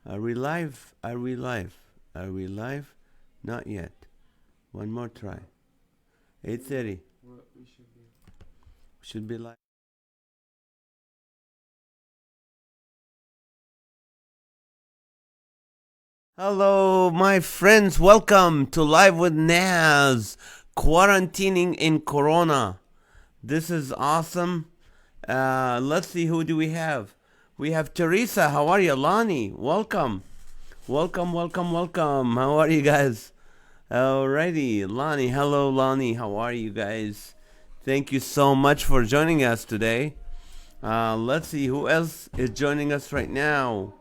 Are we live? Are we live? Are we live? Not yet. One more try. 8:30. Should be live. Hello, my friends. Welcome to Live with NAZ. Quarantining in Corona. This is awesome. Let's see, who do we have? We have Teresa. How are you? Lonnie, welcome. Welcome, welcome, welcome. How are you guys? Alrighty, Lonnie. Hello, Lonnie. How are you guys? Thank you so much for joining us today. Let's see who else is joining us right now.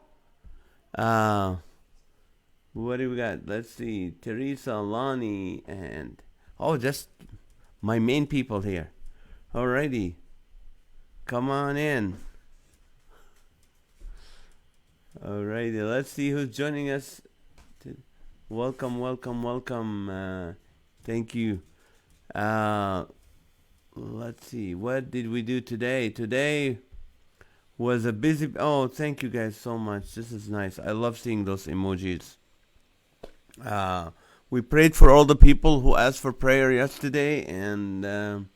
What do we got? Let's see. Teresa, Lonnie, and just my main people here. Alrighty, come on in. Alrighty, let's see who's joining us. Welcome, welcome, welcome. Thank you. Let's see. What did we do today? Today was a busy. Oh, thank you guys so much. This is nice. I love seeing those emojis. We prayed for all the people who asked for prayer yesterday, and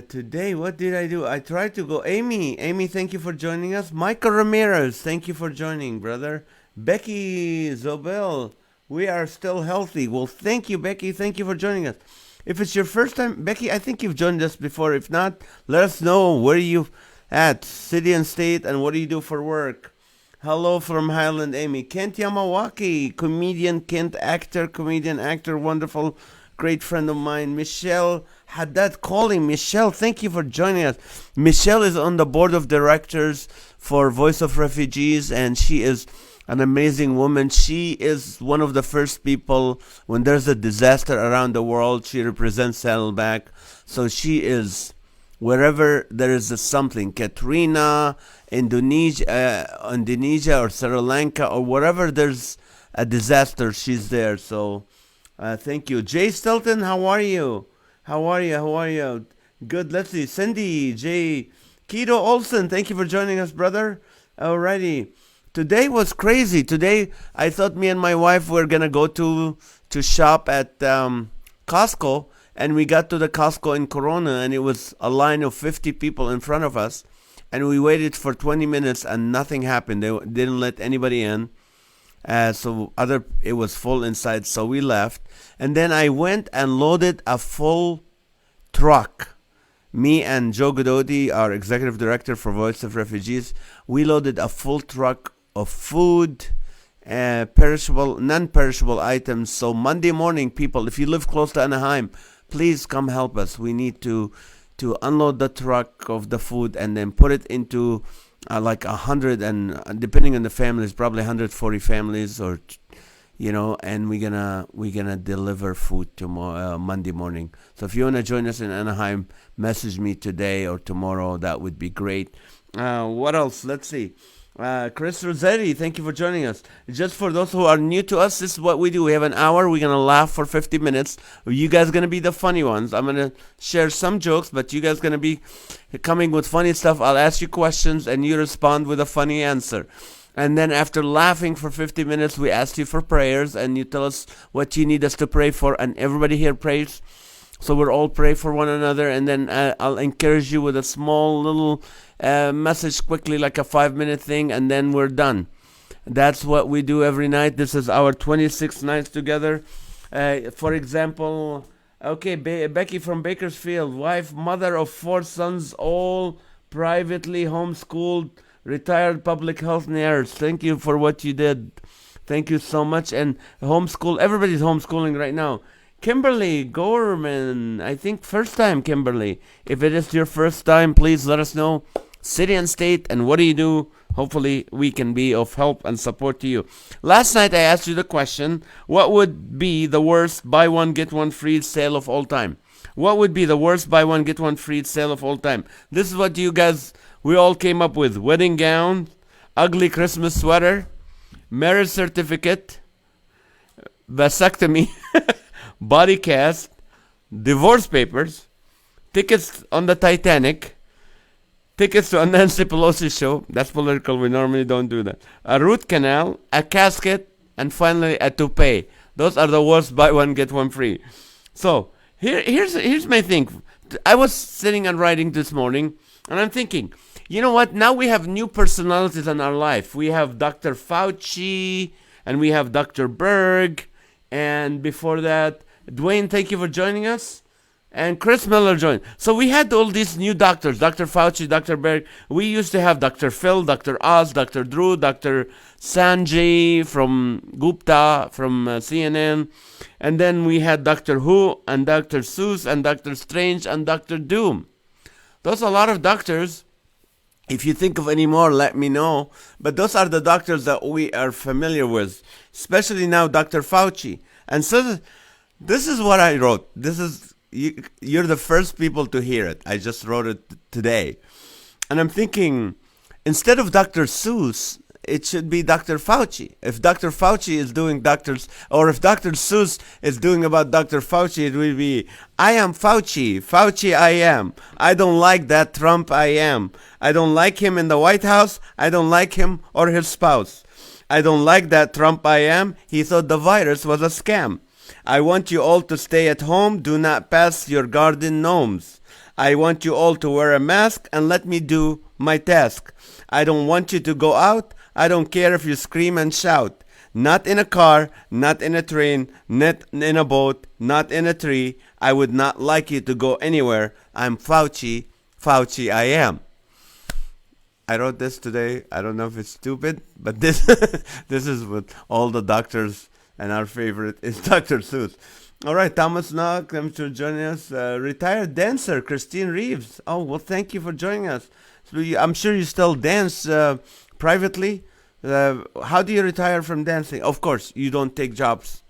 today, what did I do? I tried to go. Amy, thank you for joining us. Michael Ramirez, thank you for joining, brother. Becky Zobel, we are still healthy. Well, thank you, Becky. Thank you for joining us. If it's your first time, Becky, I think you've joined us before. If not, let us know where you at, city and state, and what do you do for work. Hello from Highland, Amy. Kent Yamawaki, comedian, actor, wonderful, great friend of mine. Michelle Haddad calling. Michelle, thank you for joining us. Michelle is on the board of directors for Voice of Refugees, and she is an amazing woman. She is one of the first people when there's a disaster around the world. She represents Saddleback. So she is wherever there is something, Katrina, Indonesia or Sri Lanka or wherever there's a disaster, she's there. So thank you. Jay Stilton, how are you? How are you? How are you? Good. Let's see. Cindy, Jay, Keto Olson, thank you for joining us, brother. Alrighty. Today was crazy. Today I thought me and my wife were gonna go to shop at Costco, and we got to the Costco in Corona, and it was a line of 50 people in front of us, and we waited for 20 minutes and nothing happened. They didn't let anybody in. It was full inside, so we left. And then I went and loaded a full truck. Me and Joe Gododi, our executive director for Voice of Refugees, we loaded a full truck of food, perishable, non-perishable items. So Monday morning, people, if you live close to Anaheim, please come help us. We need to unload the truck of the food and then put it into like 100, and depending on the families, probably 140 families, or and we're gonna deliver food tomorrow, Monday morning. So if you wanna join us in Anaheim, message me today or tomorrow. That would be great. What else? Let's see. Chris Rossetti, thank you for joining us. Just for those who are new to us, this is what we do. We have an hour. We're going to laugh for 50 minutes. You guys going to be the funny ones. I'm going to share some jokes, but you guys going to be coming with funny stuff. I'll ask you questions, and you respond with a funny answer. And then after laughing for 50 minutes, we ask you for prayers, and you tell us what you need us to pray for, and everybody here prays. So we'll all pray for one another, and then I'll encourage you with a small little message quickly, like a 5-minute thing, and then we're done. That's what we do every night. This is our 26th nights together. For example, Becky from Bakersfield, wife, mother of 4 sons, all privately homeschooled, retired public health nurse. Thank you for what you did. Thank you so much. And everybody's homeschooling right now. Kimberly Gorman, I think first time, Kimberly. If it is your first time, please let us know. City and state, and what do you do? Hopefully we can be of help and support to you. Last night I asked you the question, what would be the worst buy one get one free sale of all time? What would be the worst buy one get one free sale of all time? This is what we all came up with. Wedding gown, ugly Christmas sweater, marriage certificate, vasectomy, body cast, divorce papers, tickets on the Titanic, tickets to a Nancy Pelosi show. That's political. We normally don't do that. A root canal, a casket, and finally a toupee. Those are the worst. Buy one get one free. So here's my thing. I was sitting and writing this morning, and I'm thinking, you know what? Now we have new personalities in our life. We have Dr. Fauci, and we have Dr. Berg, and before that, Dwayne, thank you for joining us. And Chris Miller joined. So we had all these new doctors, Dr. Fauci, Dr. Berg. We used to have Dr. Phil, Dr. Oz, Dr. Drew, Dr. Sanjay from Gupta from CNN. And then we had Dr. Who and Dr. Seuss and Dr. Strange and Dr. Doom. Those are a lot of doctors. If you think of any more, let me know. But those are the doctors that we are familiar with, especially now Dr. Fauci. And so this is what I wrote. You're the first people to hear it. I just wrote it today. And I'm thinking, instead of Dr. Seuss, it should be Dr. Fauci. If Dr. Fauci is doing doctors, or if Dr. Seuss is doing about Dr. Fauci, it will be, I am Fauci. Fauci I am. I don't like that Trump I am. I don't like him in the White House. I don't like him or his spouse. I don't like that Trump I am. He thought the virus was a scam. I want you all to stay at home. Do not pass your garden gnomes. I want you all to wear a mask and let me do my task. I don't want you to go out. I don't care if you scream and shout. Not in a car, not in a train, not in a boat, not in a tree. I would not like you to go anywhere. I'm Fauci. Fauci I am. I wrote this today. I don't know if it's stupid, but this is what all the doctors, and our favorite is Dr. Seuss. All right, Thomas Knock, thanks for joining us. Retired dancer Christine Reeves. Oh, well, thank you for joining us. So I'm sure you still dance privately. How do you retire from dancing? Of course, you don't take jobs.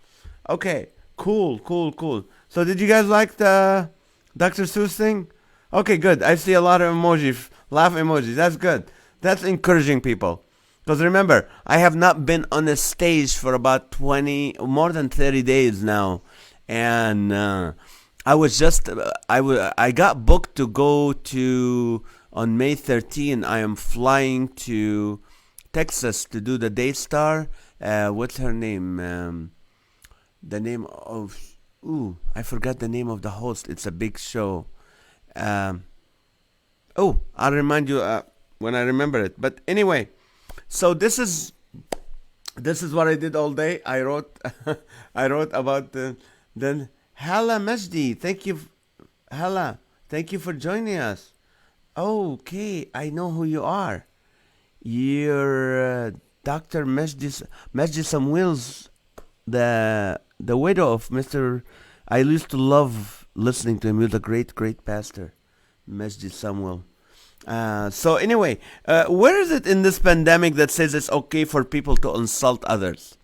Okay, cool. So did you guys like the Dr. Seuss thing? Okay, good. I see a lot of emojis, laugh emojis. That's good. That's encouraging people. Because remember, I have not been on a stage for about more than 30 days now. And I got booked to go to, on May 13, I am flying to Texas to do the Daystar. What's her name? The name of, I forgot the name of the host. It's a big show. I'll remind you when I remember it. But anyway, so this is what I did all day. I wrote about the Hala Majdi. Thank you, Hala. Thank you for joining us. Okay, I know who you are. You're Dr. Majdi Samuels, the widow of Mr. I used to love listening to him. He was a great pastor, Majdi Samuel. So anyway, where is it in this pandemic that says it's okay for people to insult others?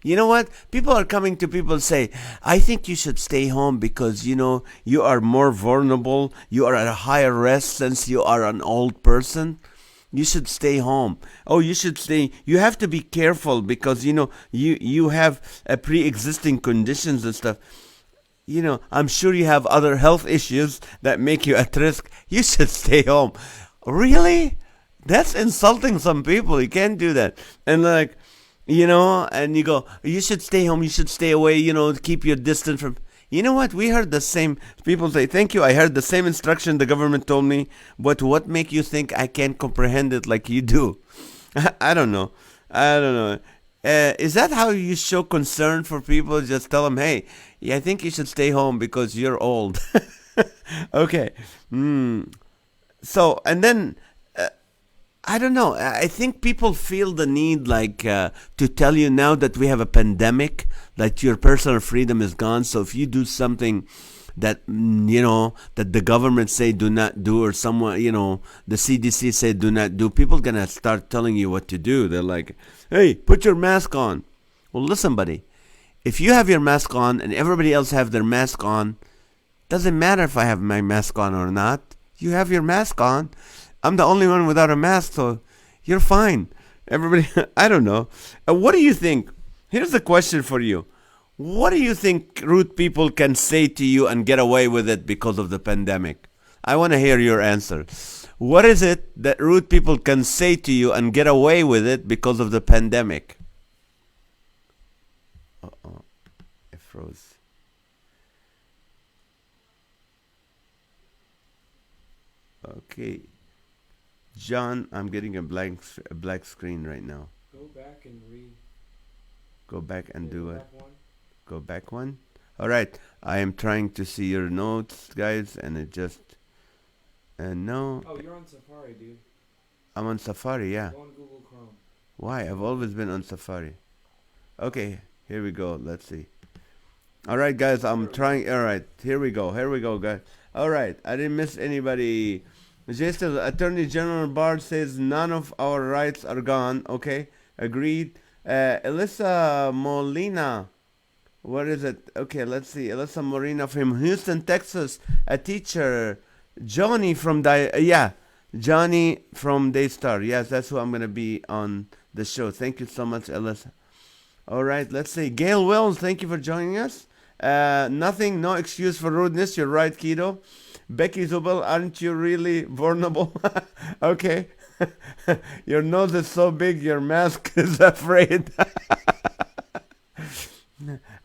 You know what? People are coming to people and say, I think you should stay home because, you are more vulnerable. You are at a higher risk since you are an old person. You should stay home. Oh, you should stay. You have to be careful because, you have pre-existing conditions and stuff. I'm sure you have other health issues that make you at risk. You should stay home. Really? That's insulting some people. You can't do that. And and you go, you should stay home. You should stay away, keep your distance from. You know what? We heard the same. People say, thank you. I heard the same instruction the government told me. But what make you think I can't comprehend it like you do? I don't know. Is that how you show concern for people? Just tell them, hey, I think you should stay home because you're old. Okay. So, and then, I don't know. I think people feel the need, to tell you now that we have a pandemic, that your personal freedom is gone. So if you do something that, that the government say do not do, or someone, the CDC say do not do, people gonna start telling you what to do. They're like, hey, put your mask on. Well, listen, buddy. If you have your mask on and everybody else have their mask on, doesn't matter if I have my mask on or not. You have your mask on. I'm the only one without a mask, so you're fine. Everybody, I don't know. What do you think? Here's the question for you. What do you think rude people can say to you and get away with it because of the pandemic? I want to hear your answer. What is it that rude people can say to you and get away with it because of the pandemic? Uh-oh, it froze. Okay, John, I'm getting a black screen right now. Go back and read. Go back and Yeah, do go it. back one. Go back one. All right, I am trying to see your notes, guys, and it just no, Oh, you're on Safari, dude. I'm on Safari. Yeah. Go on Google Chrome. Why? I've always been on Safari. Okay, here we go. Let's see. All right, guys, I'm There we go. trying. All right, here we go. Here we go, guys. All right, I didn't miss anybody. Jason, Attorney General Barr says none of our rights are gone. Okay, agreed. Elisa Molina, what is it? Okay, let's see. Elisa Molina from Houston, Texas, a teacher. Johnny from Johnny from Daystar. Yes, that's who I'm gonna be on the show. Thank you so much, Elisa. All right, let's see. Gail Wells, thank you for joining us. Nothing, no excuse for rudeness. You're right, Keto. Becky Zubel, aren't you really vulnerable? Okay. Your nose is so big, your mask is afraid.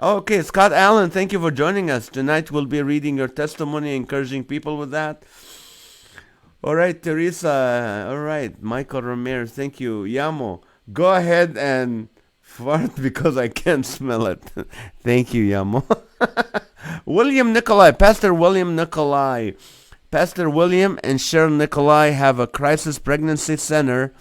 Okay, Scott Allen, thank you for joining us. Tonight we'll be reading your testimony, encouraging people with that. All right, Teresa. All right, Michael Ramirez, thank you. Yamo, go ahead and fart because I can't smell it. Thank you, Yamo. William Nicolai, Pastor William Nicolai. Pastor William and Cheryl Nicolai have a crisis pregnancy center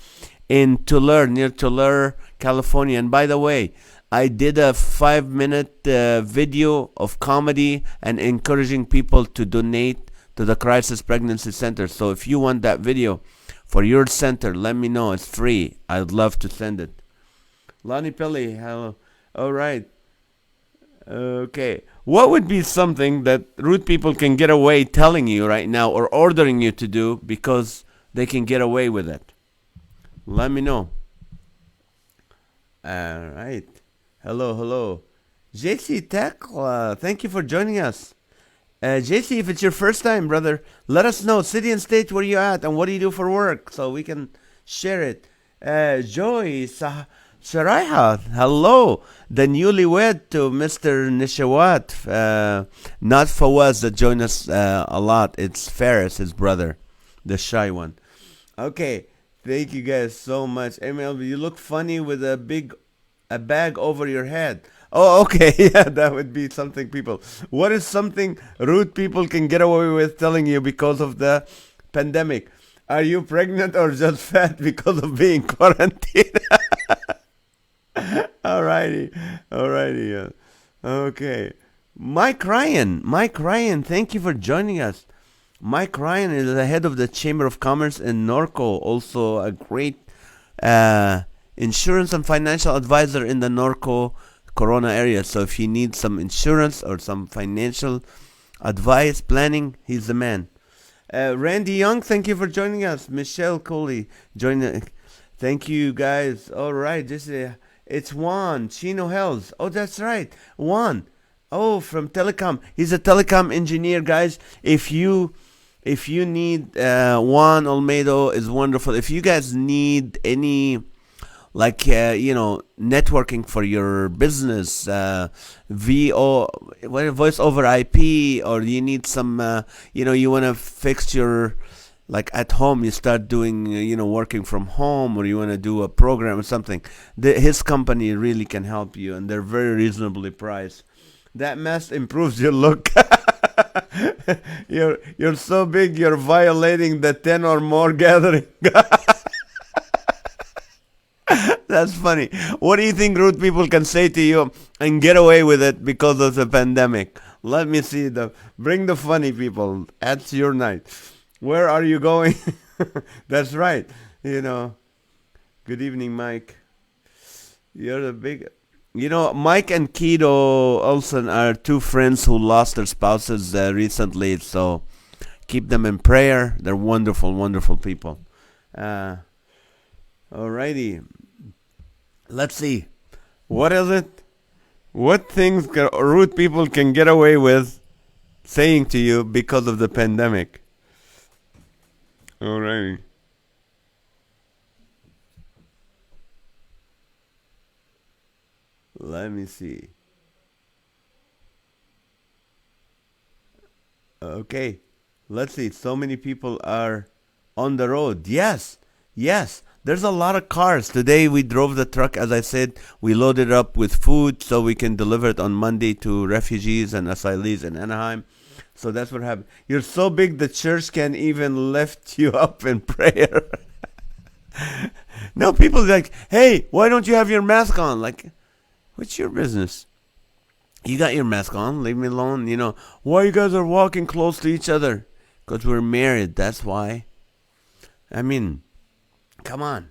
in Tulare, near Tulare, California. And by the way, I did a 5-minute video of comedy and encouraging people to donate to the Crisis Pregnancy Center. So if you want that video for your center, let me know. It's free. I'd love to send it. Lonnie Pelly, hello. All right. Okay. What would be something that rude people can get away telling you right now or ordering you to do because they can get away with it? Let me know. All right. Hello. JC Tekla, thank you for joining us. JC, if it's your first time, brother, let us know city and state where you at and what do you do for work so we can share it. Joy Saraiha, hello, the newlywed to Mr. Nishawat, not Fawaz that joined us a lot. It's Ferris, his brother, the shy one. Okay, thank you guys so much. MLB, you look funny with a bag over your head. Oh, okay. Yeah, that would be something people. What is something rude people can get away with telling you because of the pandemic? Are you pregnant or just fat because of being quarantined? Alrighty. Yeah. Okay. Mike Ryan, thank you for joining us. Mike Ryan is the head of the Chamber of Commerce in Norco, also a great insurance and financial advisor in the Norco Corona area. So if you need some insurance or some financial advice, planning, he's the man. Randy Young, thank you for joining us. Michelle Coley, thank you guys. All right, it's Juan Chino Hells. Oh, that's right, Juan. Oh, from telecom. He's a telecom engineer, guys. If you need Juan Olmedo is wonderful. If you guys need any networking for your business, voice over IP, or you need some, you want to fix your, like at home, you start doing, working from home, or you want to do a program or something. His company really can help you, and they're very reasonably priced. That mask improves your look. You're so big, you're violating the 10 or more gathering. That's funny. What do you think rude people can say to you and get away with it because of the pandemic? Let me see. Bring the funny people. That's your night. Where are you going? That's right. Good evening, Mike. You're the big... Mike and Keto Olson are two friends who lost their spouses recently, so keep them in prayer. They're wonderful, wonderful people. Alrighty. Let's see. What is it? What things rude people can get away with saying to you because of the pandemic? Alrighty. Let me see. Okay. Let's see. So many people are on the road. Yes. Yes. There's a lot of cars. Today we drove the truck, as I said. We loaded up with food so we can deliver it on Monday to refugees and asylees in Anaheim. So that's what happened. You're so big the church can even lift you up in prayer. No, people like, hey, why don't you have your mask on? Like, what's your business? You got your mask on. Leave me alone. Why you guys are walking close to each other? Because we're married. That's why. I mean, come on.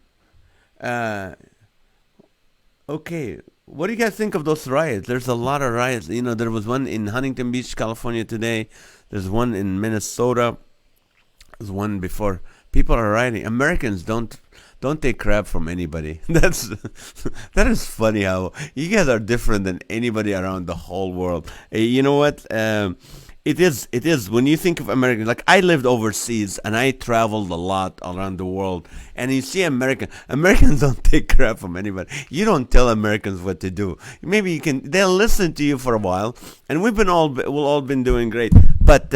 Uh, okay. What do you guys think of those riots? There's a lot of riots. There was one in Huntington Beach, California today. There's one in Minnesota. There's one before. People are rioting. Americans don't take crap from anybody. That is funny how you guys are different than anybody around the whole world. You know what? It is when you think of Americans. Like, I lived overseas and I traveled a lot around the world, and you see Americans don't take crap from anybody. You don't tell Americans what to do. Maybe they'll listen to you for a while, and we've all been doing great. But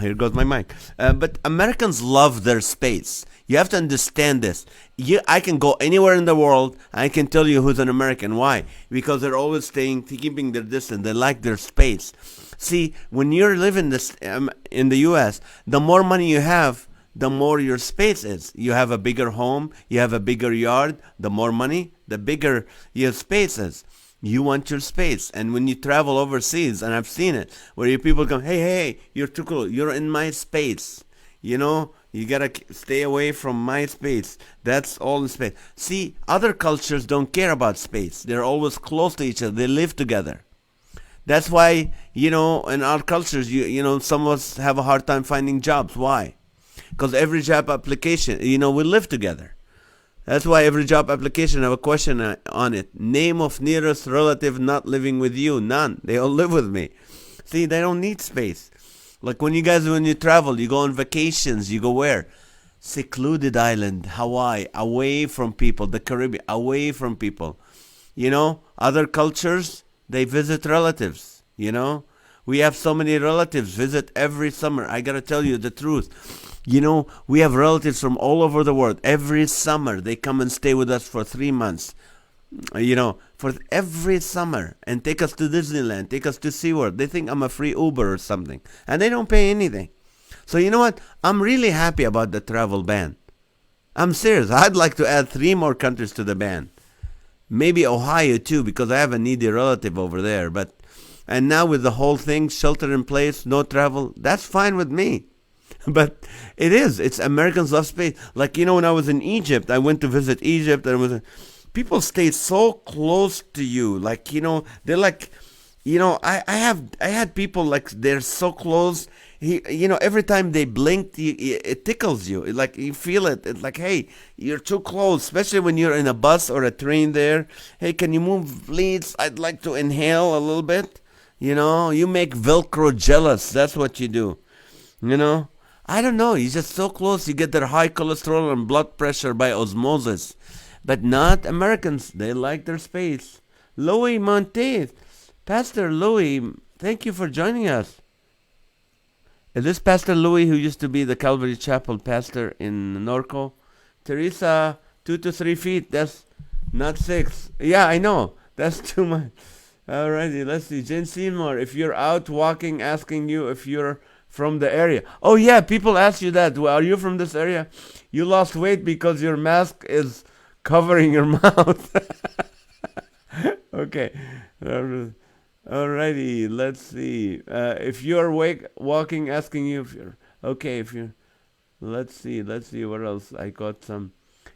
here goes my mic. But Americans love their space. You have to understand this. I can go anywhere in the world. I can tell you who's an American. Why? Because they're always keeping their distance. They like their space. See, when you're living in the U.S., the more money you have, the more your space is. You have a bigger home. You have a bigger yard. The more money, the bigger your space is. You want your space. And when you travel overseas, and I've seen it, where people come, hey, you're too close. You're in my space. You gotta stay away from my space. That's all in space. See, other cultures don't care about space. They're always close to each other. They live together. That's why, in our cultures, some of us have a hard time finding jobs. Why? Because every job application, we live together. That's why every job application have a question on it. Name of nearest relative not living with you. None. They all live with me. See, they don't need space. Like when you travel, you go on vacations, you go where? Secluded island, Hawaii, away from people, the Caribbean, away from people. Other cultures, they visit relatives, We have so many relatives visit every summer. I got to tell you the truth. We have relatives from all over the world. Every summer, they come and stay with us for 3 months. For every summer, and take us to Disneyland, take us to SeaWorld. They think I'm a free Uber or something, and they don't pay anything. So you know what? I'm really happy about the travel ban. I'm serious. I'd like to add 3 more countries to the ban. Maybe Ohio too, because I have a needy relative over there. And now with the whole thing, shelter in place, no travel, that's fine with me. But it's Americans love space. Like, when I was in Egypt, I went to visit Egypt, and people stay so close to you. Like, they're like, I had people like they're so close. Every time they blinked, it tickles you. Like you feel it. It's like, hey, you're too close. Especially when you're in a bus or a train there. Hey, can you move, please? I'd like to inhale a little bit. You make Velcro jealous. That's what you do. I don't know. You're just so close. You get their high cholesterol and blood pressure by osmosis. But not Americans. They like their space. Louis Monte, Pastor Louis, thank you for joining us. Is this Pastor Louis who used to be the Calvary Chapel pastor in Norco? Teresa, 2 to 3 feet. That's not 6. Yeah, I know. That's too much. Alrighty, let's see. Jane Seymour, if you're out walking, asking you if you're from the area. Oh yeah, people ask you that. Well, are you from this area? You lost weight because your mask is covering your mouth. Okay. Alrighty, let's see. If you're walking, asking you if you're okay. Let's see. What else? I got some.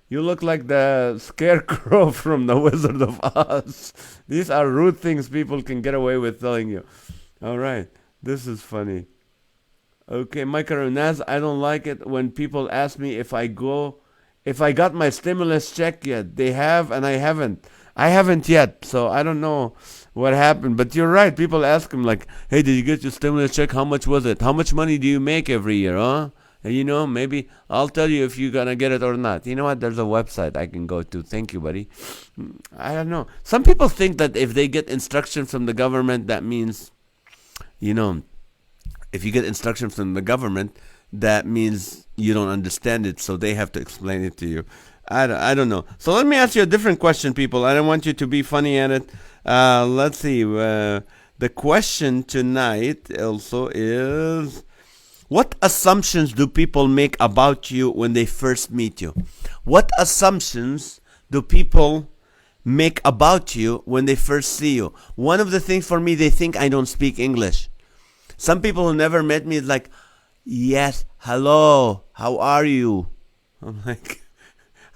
You look like the scarecrow from the Wizard of Oz. These are rude things people can get away with telling you. All right, this is funny. Okay, Michael NAZ, I don't like it when people ask me if I got my stimulus check yet. They have, and I haven't. I haven't yet, so I don't know what happened. But you're right. People ask him like, hey, did you get your stimulus check? How much was it? How much money do you make every year, huh? Maybe I'll tell you if you're gonna get it or not. You know what? There's a website I can go to. Thank you, buddy. I don't know. Some people think that if they get instruction from the government, that means, you know, if you get instruction from the government, that means you don't understand it, so they have to explain it to you. I don't know. So let me ask you a different question, people. I don't want you to be funny at it. Let's see. The question tonight also is, what assumptions do people make about you when they first meet you? What assumptions do people make about you when they first see you? One of the things for me, they think I don't speak English. Some people who never met me is like, yes, hello, how are you? I'm like,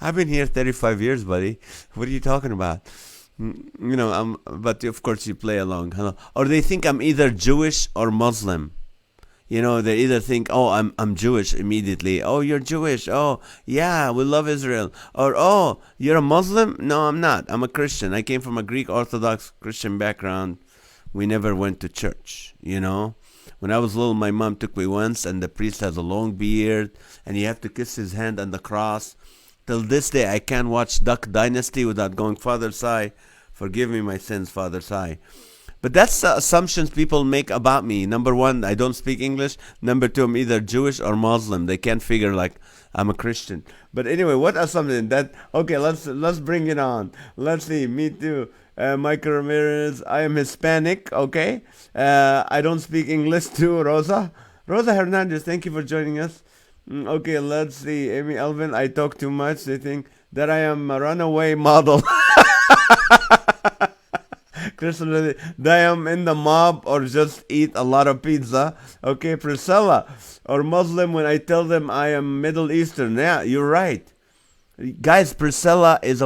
I've been here 35 years, buddy. What are you talking about? But of course you play along. Hello. Or they think I'm either Jewish or Muslim. They either think, oh, I'm Jewish immediately. Oh, you're Jewish. Oh, yeah, we love Israel. Or, oh, you're a Muslim? No, I'm not. I'm a Christian. I came from a Greek Orthodox Christian background. We never went to church. When I was little, my mom took me once, and the priest has a long beard, and you have to kiss his hand on the cross. Till this day, I can't watch Duck Dynasty without going, Father Sai, forgive me my sins, Father Sai. But that's the assumptions people make about me. Number one, I don't speak English. Number two, I'm either Jewish or Muslim. They can't figure like I'm a Christian. But anyway, what assumption that? Okay, let's bring it on. Let's see. Me too. Michael Ramirez. I am Hispanic. Okay. I don't speak English too. Rosa Hernandez. Thank you for joining us. Okay, let's see. Amy Elvin. I talk too much. They think that I am a runaway model. Crystal, that I am in the mob or just eat a lot of pizza. Okay, Priscilla, or Muslim when I tell them I am Middle Eastern. Yeah, you're right. Guys, Priscilla is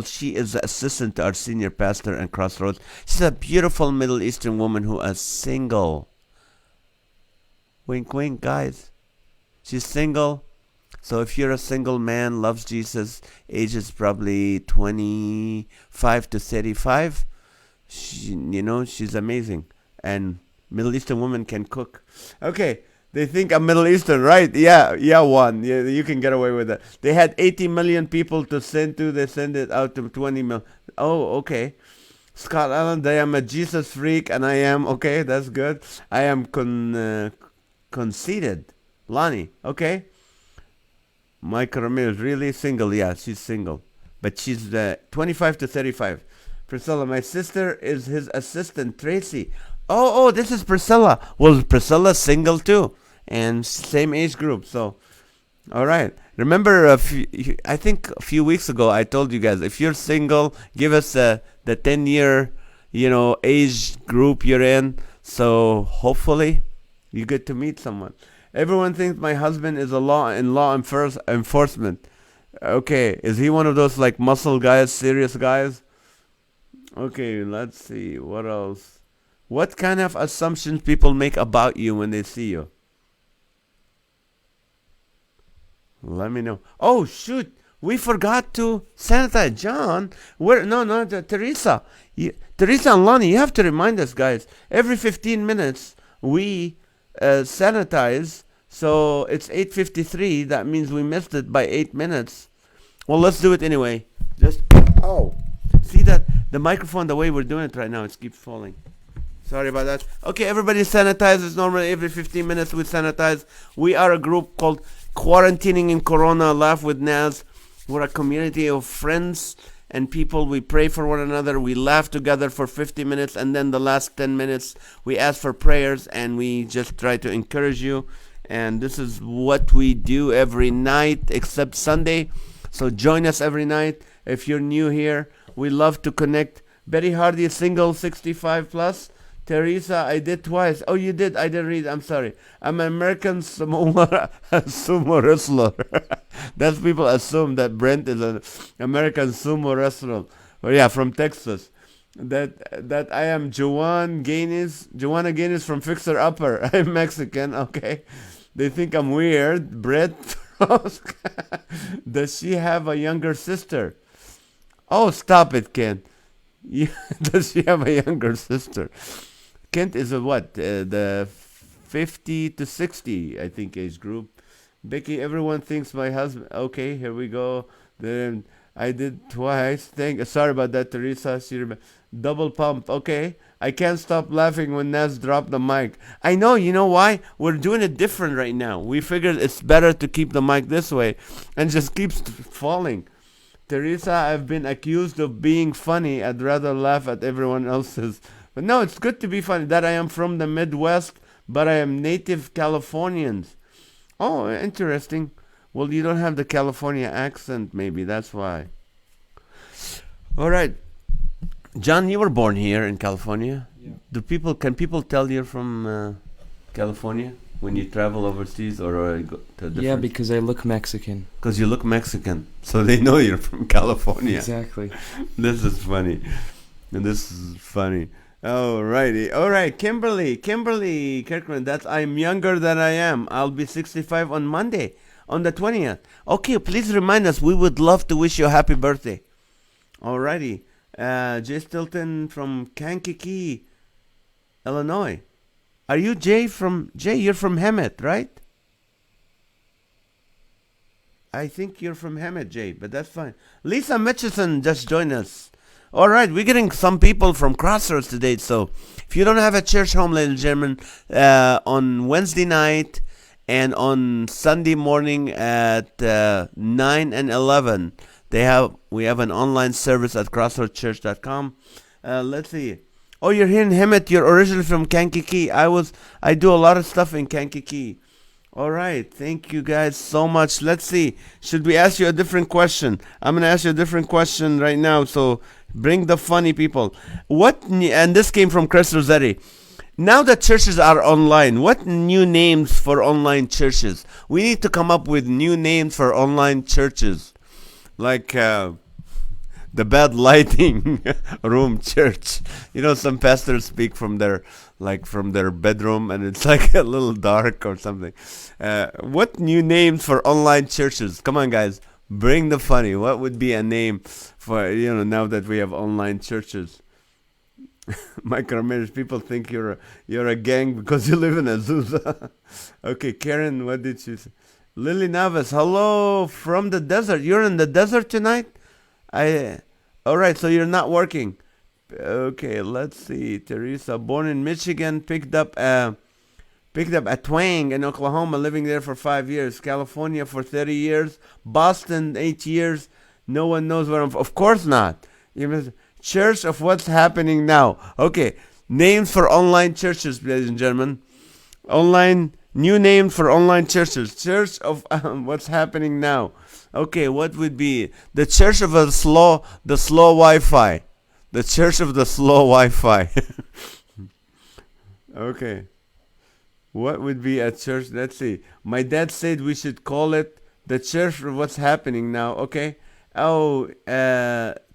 she is the assistant to our senior pastor in Crossroads. She's a beautiful Middle Eastern woman who is single. Wink, wink, guys. She's single. So if you're a single man, loves Jesus, age is probably 25 to 35, she's amazing. And Middle Eastern women can cook. Okay, they think I'm Middle Eastern, right? Yeah, one. Yeah, you can get away with that. They had 80 million people to send to. They send it out to 20 million. Oh, okay. Scott Allen, I am a Jesus freak, and I am, okay, that's good. I am conceited. Lonnie, okay. Mike Ramirez, really single? Yeah, she's single. But she's 25 to 35. Priscilla, my sister is his assistant, Tracy. Oh, this is Priscilla. Well, Priscilla's single too. And same age group. So, all right. Remember, I think a few weeks ago, I told you guys, if you're single, give us the 10-year, age group you're in. So, hopefully, you get to meet someone. Everyone thinks my husband is law enforcement. Okay, is he one of those like muscle guys, serious guys? Okay, let's see. What else? What kind of assumptions people make about you when they see you? Let me know. Oh, shoot. We forgot to sanitize. John, no, Teresa. Teresa and Lonnie, you have to remind us, guys. Every 15 minutes, we sanitize. So it's 8:53. That means we missed it by 8 minutes. Well, let's do it anyway. See that the microphone, the way we're doing it right now, it keeps falling. Sorry about that. Okay, everybody sanitizes. Normally every 15 minutes we sanitize. We are a group called Quarantining in Corona, Laugh with NAZ. We're a community of friends and people. We pray for one another. We laugh together for 50 minutes, and then the last 10 minutes we ask for prayers, and we just try to encourage you. And this is what we do every night except Sunday. So join us every night. If you're new here, we love to connect. Betty Hardy, single, 65 plus. Teresa, I did twice. Oh, you did? I didn't read. I'm sorry. I'm an American sumo wrestler. That's people assume that Brent is an American sumo wrestler. Oh, yeah, from Texas. That I am Joanna Gaines from Fixer Upper. I'm Mexican, okay. They think I'm weird. Brett, does she have a younger sister? Oh, stop it, Kent. Does she have a younger sister? Kent is a what? The 50 to 60, I think, age group. Becky, everyone thinks my husband. Okay, here we go. Then I did twice. Sorry about that, Teresa. Double pump. Okay. I can't stop laughing when Naz dropped the mic. I know. You know why? We're doing it different right now. We figured it's better to keep the mic this way, and just keeps falling. Teresa, I've been accused of being funny. I'd rather laugh at everyone else's. But no, it's good to be funny. That I am from the Midwest, but I am native Californians. Oh, interesting. Well, you don't have the California accent, maybe. That's why. All right. John, you were born here in California. Yeah. Can people tell you're from California when you travel overseas or go to different? Yeah, because I look Mexican. Because you look Mexican, so they know you're from California. Exactly. This is funny. Alrighty. All right, Kimberly Kirkman. I'm younger than I am. I'll be 65 on Monday, on the 20th. Okay, please remind us. We would love to wish you a happy birthday. Alrighty. Jay Stilton from Kankakee, Illinois. Are you Jay? You're from Hemet, right? I think you're from Hemet, Jay, but that's fine. Lisa Mitchison just joined us. All right, we're getting some people from Crossroads today. So if you don't have a church home, ladies and gentlemen, on Wednesday night and on Sunday morning at 9 and 11, we have an online service at crossroadschurch.com. Let's see. Oh, you're here in Hemet. You're originally from Kankakee. I do a lot of stuff in Kankakee. All right. Thank you guys so much. Let's see. Should we ask you a different question? I'm going to ask you a different question right now. So bring the funny people. And this came from Chris Rossetti. Now that churches are online, what new names for online churches? We need to come up with new names for online churches. Like the bad lighting room church. You know, some pastors speak from their bedroom, and it's like a little dark or something. What new names for online churches? Come on, guys, bring the funny. What would be a name for, now that we have online churches? Mike Ramirez, people think you're a gang because you live in Azusa. Okay, Karen, what did she say? Lily Navas, hello from the desert. You're in the desert tonight? All right, so you're not working. Okay, let's see. Teresa, born in Michigan, picked up a twang in Oklahoma, living there for 5 years. California for 30 years. Boston, 8 years. No one knows where I'm from. Of course not. Church of What's Happening Now. Okay, names for online churches, ladies and gentlemen. New name for online churches. Church of What's Happening Now. Okay, what would be the Church of the slow Wi-Fi? The Church of the slow Wi-Fi. Okay. What would be a church? Let's see. My dad said we should call it the Church of What's Happening Now. Okay. Oh,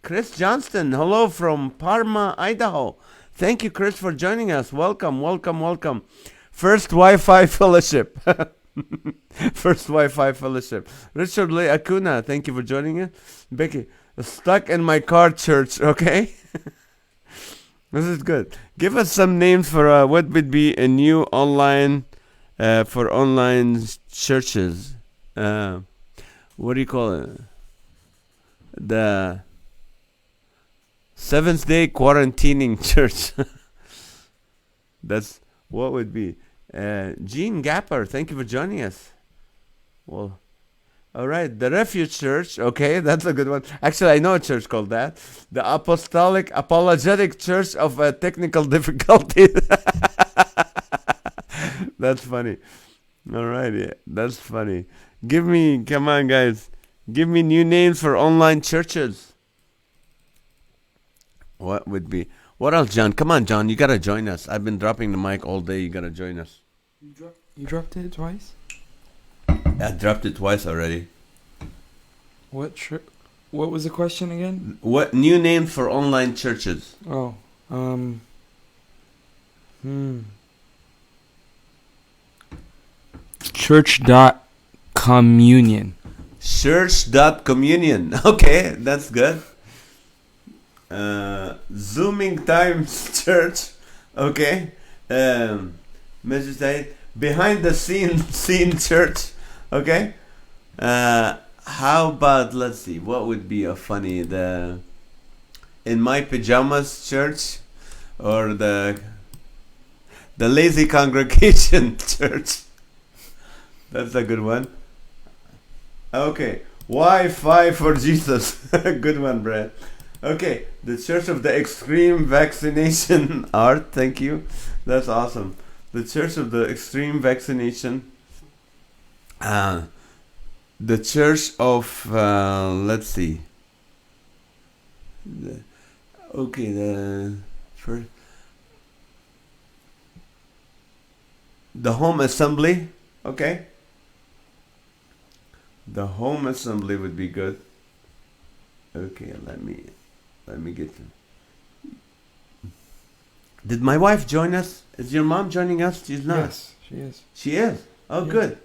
Chris Johnston. Hello from Parma, Idaho. Thank you, Chris, for joining us. Welcome. First Wi-Fi Fellowship. First Wi-Fi Fellowship. Richard Lee Acuna, thank you for joining us. Becky, stuck in my car church, okay? This is good. Give us some names for what would be a new online, for online churches. What do you call it? The Seventh Day Quarantining Church. That's what would be. Gene Gapper, thank you for joining us. Well, all right, the Refuge Church. Okay, that's a good one. Actually, I know a church called that. The Apologetic Church of Technical Difficulties. That's funny. All right, yeah, that's funny. Come on, guys. Give me new names for online churches. What would be? What else, John? Come on, John. You got to join us. I've been dropping the mic all day. You got to join us. You dropped it twice? I dropped it twice already. What was the question again? What new names for online churches? Oh, Church.communion. Church.communion. Okay, that's good. Zooming Times Church. Okay. Behind the scene church. Okay. How about, let's see, what would be a funny, the in my pajamas church, or the lazy congregation church? That's a good one. Okay. Wi-Fi for Jesus. Good one, Brad. Okay. The Church of the Extreme Vaccination. Art, thank you. That's awesome. The Church of the Extreme Vaccination. The Church of, let's see. Okay, the first, the Home Assembly. Okay. The Home Assembly would be good. Okay, let me get to. Did my wife join us? Is your mom joining us? She's not. Yes, she is. She is. Oh, Yeah. good.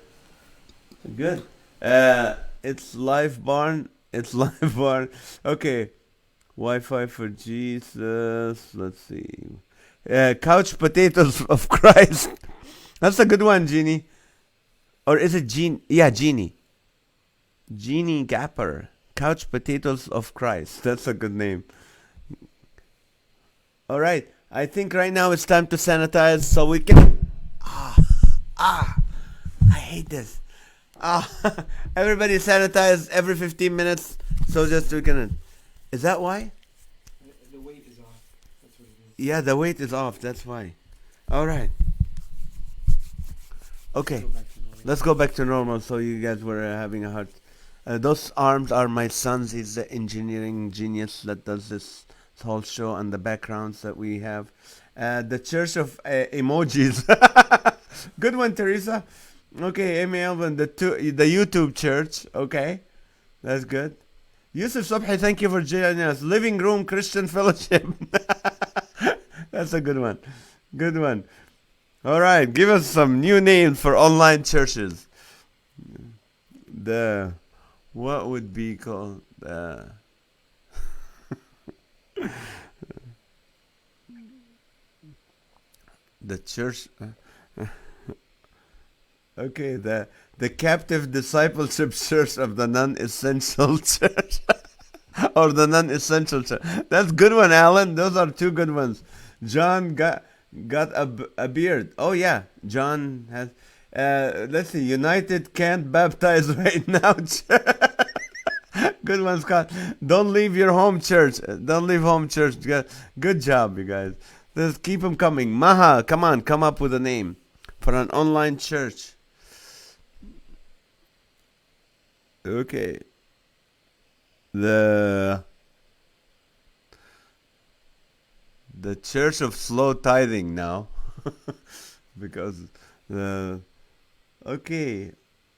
Good. It's Live Barn. It's Live Barn. Okay. Wi-Fi for Jesus. Let's see. Couch Potatoes of Christ. That's a good one, Jeannie. Or is it Jean? Yeah, Jeannie. Jeannie Gapper. Couch Potatoes of Christ. That's a good name. All right. I think right now it's time to sanitize so we can. I hate this. Everybody sanitize every 15 minutes. So just we can. Is that why? The weight is off. That's what it is. Yeah, the weight is off. That's why. All right. Okay. Go back to normal. Let's go back to normal. So you guys were having a hard. Those arms are my son's. He's the engineering genius that does this whole show and the backgrounds that we have. The Church of Emojis. Good one, Teresa. Okay, Amy Elvin, the YouTube Church. Okay, that's good. Yusuf Sobhi, thank you for joining us. Living Room Christian Fellowship. That's a good one. Good one. All right, give us some new names for online churches. What would be called? The church. Okay, the captive discipleship church of the non-essential church. Or the non-essential church. That's a good one, Alan. Those are two good ones. John got a beard. Oh yeah, John has. Let's see. United can't baptize right now. Good one, Scott. Don't leave your home church. Don't leave home church. Good job, you guys. Let's keep them coming. Maha, come on, come up with a name for an online church. Okay. The Church of Slow Tithing now. Because okay.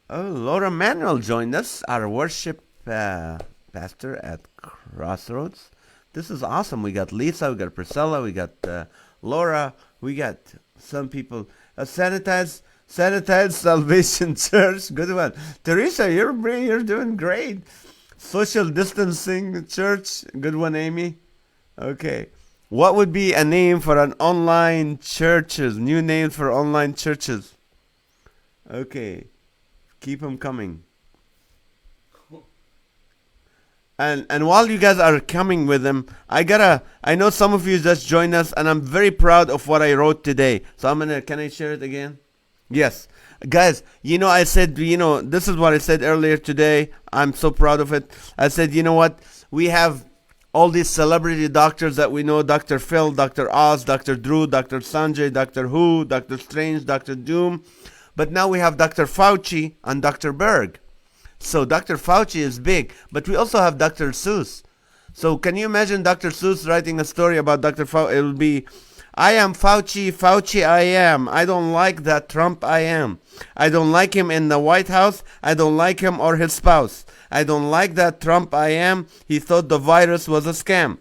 Oh, Laura Manuel joined us, our worship pastor at Crossroads. This is awesome. We got Lisa, we got Priscilla, we got Laura, we got some people. Sanitized Salvation Church. Good one. Teresa, you're doing great. Social Distancing Church. Good one, Amy. Okay. What would be a name for an online churches? New names for online churches. Okay. Keep them coming. And while you guys are coming with them, I know some of you just joined us, and I'm very proud of what I wrote today. So can I share it again? Yes. Guys, I said, this is what I said earlier today. I'm so proud of it. I said, you know what? We have all these celebrity doctors that we know, Dr. Phil, Dr. Oz, Dr. Drew, Dr. Sanjay, Dr. Who, Dr. Strange, Dr. Doom. But now we have Dr. Fauci and Dr. Berg. So Dr. Fauci is big, but we also have Dr. Seuss. So can you imagine Dr. Seuss writing a story about Dr. Fauci? It will be, I am Fauci, Fauci I am. I don't like that Trump I am. I don't like him in the White House. I don't like him or his spouse. I don't like that Trump I am. He thought the virus was a scam.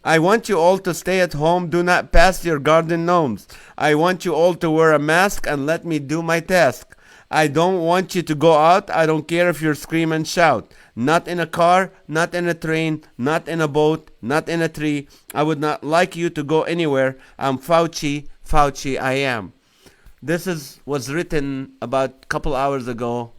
I want you all to stay at home. Do not pass your garden gnomes. I want you all to wear a mask and let me do my task. I don't want you to go out. I don't care if you scream and shout. Not in a car, not in a train, not in a boat, not in a tree. I would not like you to go anywhere. I'm Fauci, Fauci I am. This was written about a couple hours ago.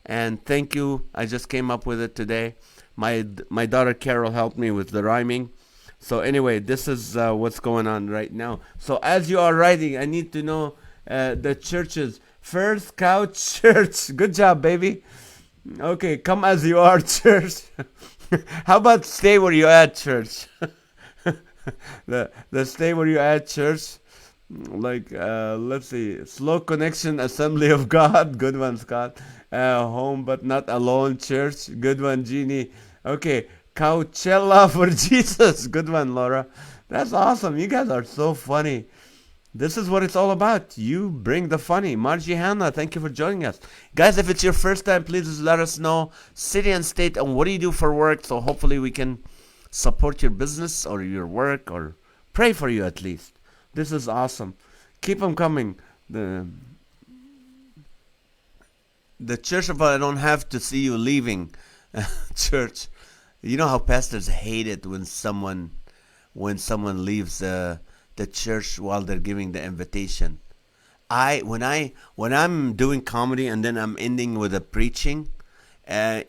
And thank you. I just came up with it today. My daughter Carol helped me with the rhyming. So anyway, this is what's going on right now. So as you are writing, I need to know the churches. First Couch Church. Good job, baby. Okay, come as you are, church. How about stay where you at, church? The stay where you at, church. Like let's see, slow connection, Assembly of God. Good one, Scott. Home but not alone, church. Good one, Jeannie. Okay, Coachella for Jesus. Good one, Laura. That's awesome. You guys are so funny. This is what it's all about. You bring the funny. Margie Hanna, thank you for joining us. Guys, if it's your first time, please just let us know city and state and what do you do for work, so hopefully we can support your business or your work or pray for you at least. This is awesome. Keep them coming. The church of I don't have to see you leaving church. You know how pastors hate it when someone leaves the church while they're giving the invitation. When I'm doing comedy and then I'm ending with a preaching, I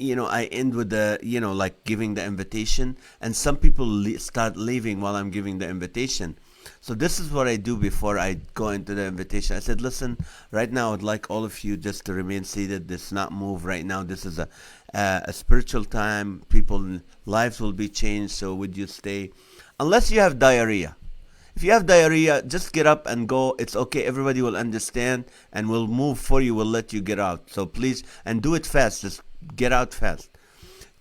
end with the like giving the invitation, and some people start leaving while I'm giving the invitation. So this is what I do before I go into the invitation. I said, listen, right now I'd like all of you just to remain seated. This not move right now. This is a spiritual time. People's lives will be changed. So would you stay? Unless you have diarrhea. If you have diarrhea, just get up and go. It's okay. Everybody will understand and will move for you. We'll let you get out. So please, and do it fast. Just get out fast.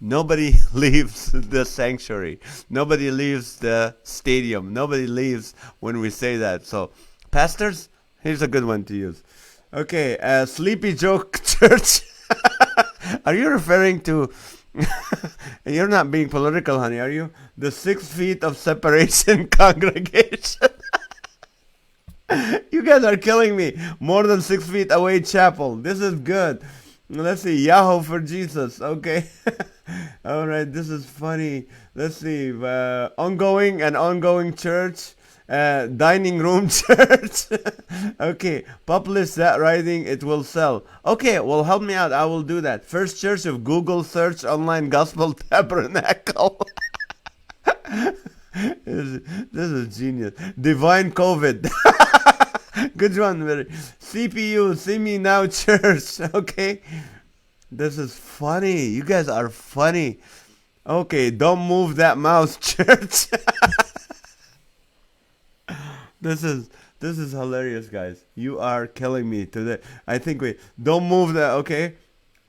Nobody leaves the sanctuary. Nobody leaves the stadium. Nobody leaves when we say that. So, pastors, here's a good one to use. Okay, Sleepy Joke Church. Are you referring to... You're not being political, honey, are you? The 6 feet of separation congregation. You guys are killing me. More than 6 feet away chapel. This is good. Let's see. Yahoo for Jesus. Okay. All right. This is funny. Let's see. Ongoing church. Dining room church. Okay. Publish that writing. It will sell. Okay. Well, help me out. I will do that. First Church of Google Search Online Gospel Tabernacle. This is genius. Divine COVID. Good one, Mary. CPU, see me now, church. Okay, this is funny. You guys are funny. Okay, don't move that mouse, church. This is hilarious, guys. You are killing me today. I think we don't move that. Okay,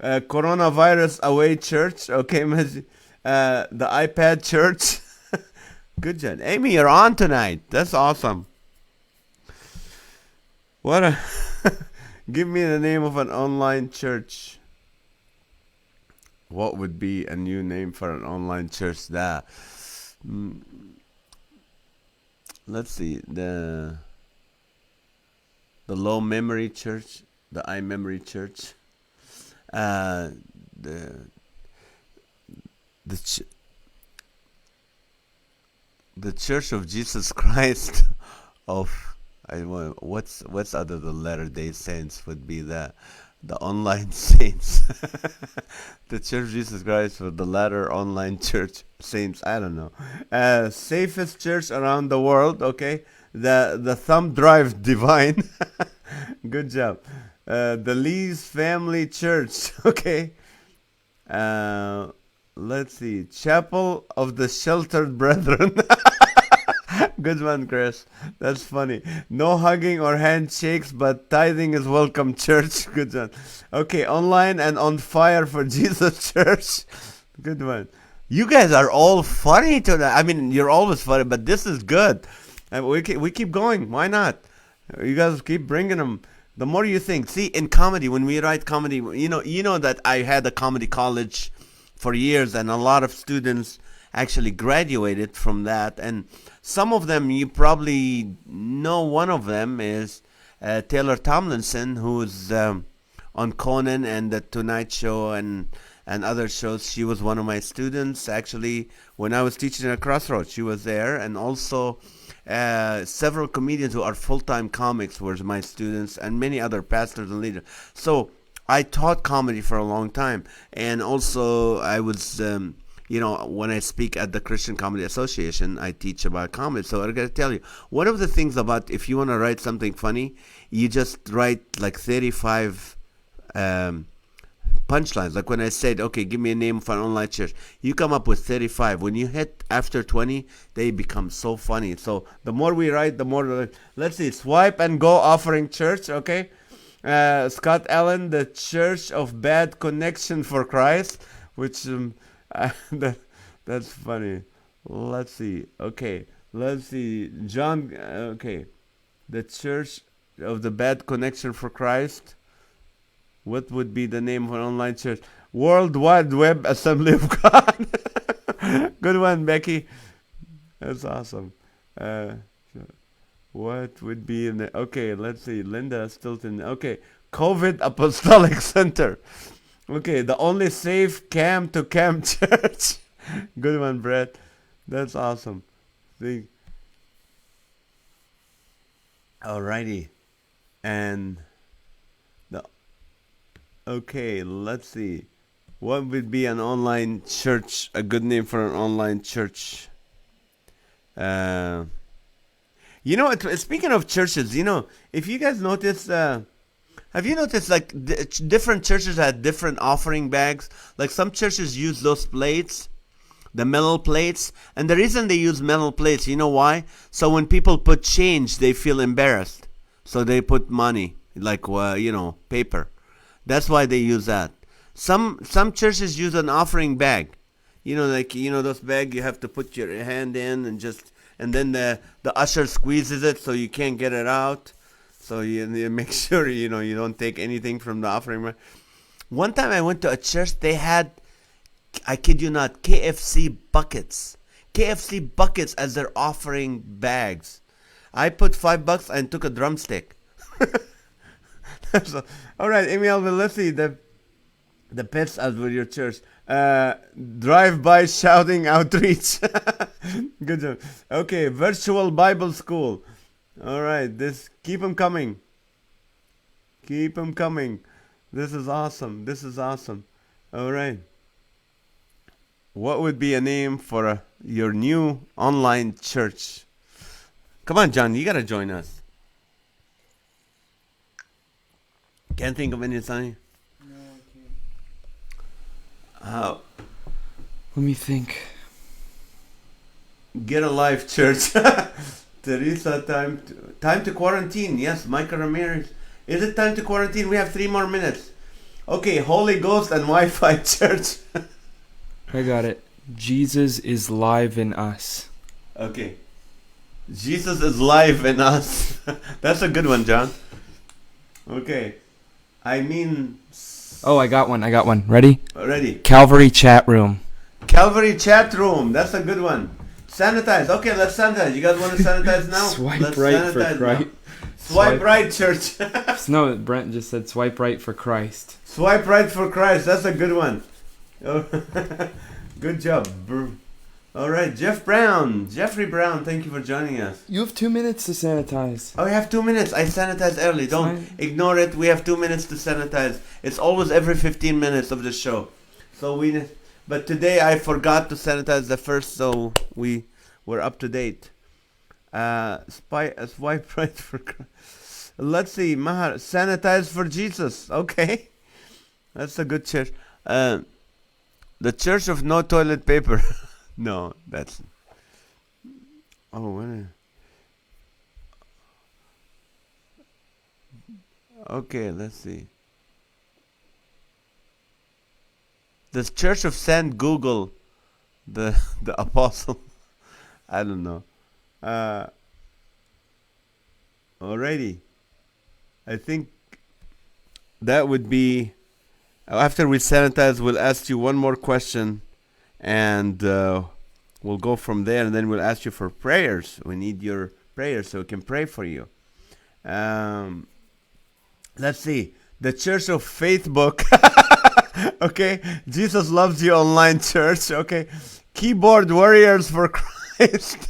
coronavirus away, church. Okay, the iPad church. Good job, Amy. You're on tonight. That's awesome. What a give me the name of an online church. What would be a new name for an online church? That let's see, the low memory church, the iMemory church, the Church of Jesus Christ of. What's other than Latter-day Saints would be the online saints. The Church of Jesus Christ for the latter online church saints. I don't know. Safest church around the world. Okay, the thumb drive divine. Good job. The Lee's Family Church. Okay. Let's see. Chapel of the Sheltered Brethren. Good one, Chris. That's funny. No hugging or handshakes, but tithing is welcome, church. Good one. Okay, online and on fire for Jesus Church. Good one. You guys are all funny tonight. I mean, you're always funny, but this is good. And we keep going. Why not? You guys keep bringing them. The more you think. See, in comedy, when we write comedy, you know that I had a comedy college for years, and a lot of students actually graduated from that, and some of them, you probably know one of them is Taylor Tomlinson, who's on Conan and The Tonight Show and other shows. She was one of my students. Actually, when I was teaching at Crossroads, she was there. And also several comedians who are full-time comics were my students, and many other pastors and leaders. So I taught comedy for a long time, and also I was, when I speak at the Christian Comedy Association, I teach about comedy. So I gotta tell you, one of the things about if you want to write something funny, you just write like 35 punchlines. Like when I said, okay, give me a name for an online church, you come up with 35. When you hit after 20, they become so funny. So the more we write, the more. Let's see, Swipe and Go Offering Church, okay? Scott Allen, the Church of Bad Connection for Christ, which that's funny. Let's see. Okay, let's see. John. Okay, the Church of the Bad Connection for Christ. What would be the name of an online church? World Wide Web Assembly of God. Good one, Becky. That's awesome. What would be in the... Okay, let's see. Linda Stilton. Okay. COVID Apostolic Center. Okay, the only safe cam-to-cam church. Good one, Brett. That's awesome. See. Alrighty. And... Okay, let's see. What would be an online church? A good name for an online church? Speaking of churches, if you guys notice, have you noticed like different churches had different offering bags? Like some churches use those plates, the metal plates, and the reason they use metal plates, you know why? So when people put change, they feel embarrassed, so they put money, like paper. That's why they use that. Some churches use an offering bag. Those bag you have to put your hand in and then the usher squeezes it so you can't get it out. So you make sure you don't take anything from the offering bag. One time I went to a church, they had, I kid you not, KFC buckets. KFC buckets as their offering bags. I put $5 and took a drumstick. So, all right, Amy Alvin, let's see the pets as with your church. Drive-by shouting outreach. Good job. Okay, virtual Bible school. All right, keep them coming. Keep them coming. This is awesome. All right. What would be a name for your new online church? Come on, John, you gotta join us. Can't think of any, Sonny? No, I can't. Let me think. Get a life, church. Teresa, time to quarantine. Yes, Micah Ramirez. Is it time to quarantine? We have 3 more minutes. Okay, Holy Ghost and Wi-Fi church. I got it. Jesus is live in us. Okay. Jesus is live in us. That's a good one, John. Okay. Oh, I got one. Ready? Ready. Calvary chat room. Calvary chat room. That's a good one. Sanitize. Okay, let's sanitize. You guys want to sanitize now? Swipe right for Christ. Swipe right, church. No, Brent just said swipe right for Christ. Swipe right for Christ. That's a good one. Good job. All right, Jeffrey Brown, thank you for joining us. You have 2 minutes to sanitize. Oh, we have 2 minutes. I sanitize early. Don't ignore it. We have 2 minutes to sanitize. It's always every 15 minutes of the show. But today I forgot to sanitize the first, so we're up to date. Swipe right for Christ. Let's see, Mahar, sanitize for Jesus. Okay, that's a good church. The Church of No Toilet Paper. No, that's... Oh, what? Okay, let's see. The Church of Saint Google, the apostle. I don't know. Alrighty. I think that would be... After we sanitize, we'll ask you one more question. And we'll go from there, and then we'll ask you for prayers. We need your prayers so we can pray for you. Let's see. The Church of Facebook. Okay. Jesus Loves You Online Church. Okay. Keyboard Warriors for Christ.